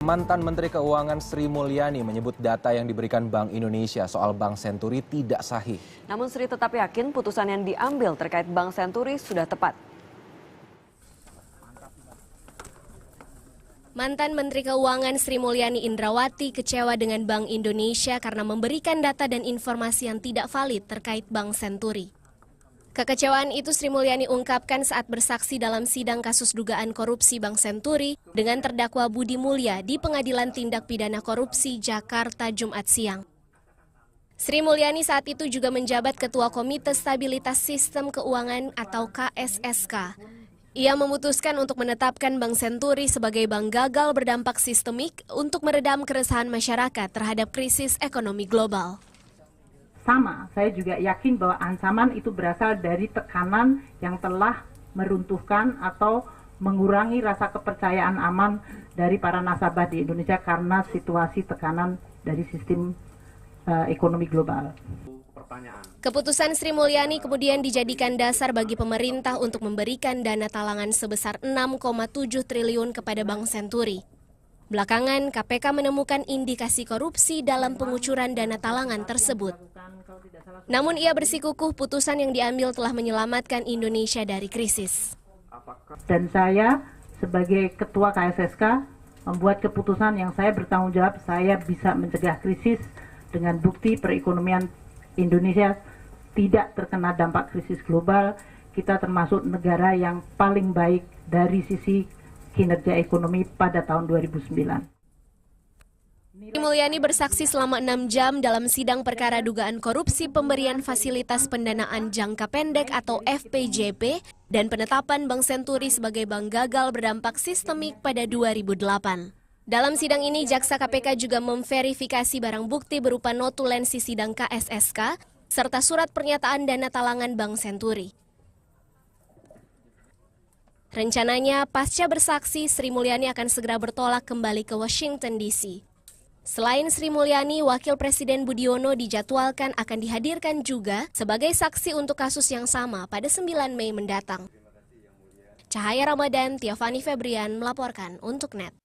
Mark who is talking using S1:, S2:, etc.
S1: Mantan Menteri Keuangan Sri Mulyani menyebut data yang diberikan Bank Indonesia soal Bank Senturi tidak sahih.
S2: Namun Sri tetap yakin putusan yang diambil terkait Bank Senturi sudah tepat.
S3: Mantan Menteri Keuangan Sri Mulyani Indrawati kecewa dengan Bank Indonesia karena memberikan data dan informasi yang tidak valid terkait Bank Senturi. Kekecewaan itu Sri Mulyani ungkapkan saat bersaksi dalam sidang kasus dugaan korupsi Bank Senturi dengan terdakwa Budi Mulya di Pengadilan Tindak Pidana Korupsi Jakarta Jumat siang. Sri Mulyani saat itu juga menjabat Ketua Komite Stabilitas Sistem Keuangan atau KSSK. Ia memutuskan untuk menetapkan Bank Senturi sebagai bank gagal berdampak sistemik untuk meredam keresahan masyarakat terhadap krisis ekonomi global.
S4: Sama, saya juga yakin bahwa ancaman itu berasal dari tekanan yang telah meruntuhkan atau mengurangi rasa kepercayaan aman dari para nasabah di Indonesia karena situasi tekanan dari sistem ekonomi global.
S3: Keputusan Sri Mulyani kemudian dijadikan dasar bagi pemerintah untuk memberikan dana talangan sebesar 6,7 triliun kepada Bank Senturi. Belakangan, KPK menemukan indikasi korupsi dalam pengucuran dana talangan tersebut. Namun ia bersikukuh putusan yang diambil telah menyelamatkan Indonesia dari krisis.
S4: Dan saya sebagai Ketua KSSK membuat keputusan yang saya bertanggung jawab, saya bisa mencegah krisis dengan bukti perekonomian Indonesia tidak terkena dampak krisis global. Kita termasuk negara yang paling baik dari sisi kinerja ekonomi pada tahun 2009.
S3: Sri Mulyani bersaksi selama 6 jam dalam sidang perkara dugaan korupsi pemberian fasilitas pendanaan jangka pendek atau FPJP dan penetapan Bank Senturi sebagai bank gagal berdampak sistemik pada 2008. Dalam sidang ini, Jaksa KPK juga memverifikasi barang bukti berupa notulensi sidang KSSK serta surat pernyataan dana talangan Bank Senturi. Rencananya, pasca bersaksi, Sri Mulyani akan segera bertolak kembali ke Washington DC. Selain Sri Mulyani, Wakil Presiden Budiono dijadwalkan akan dihadirkan juga sebagai saksi untuk kasus yang sama pada 9 Mei mendatang. Cahaya Ramadan, Tiafani Febrian melaporkan untuk NET.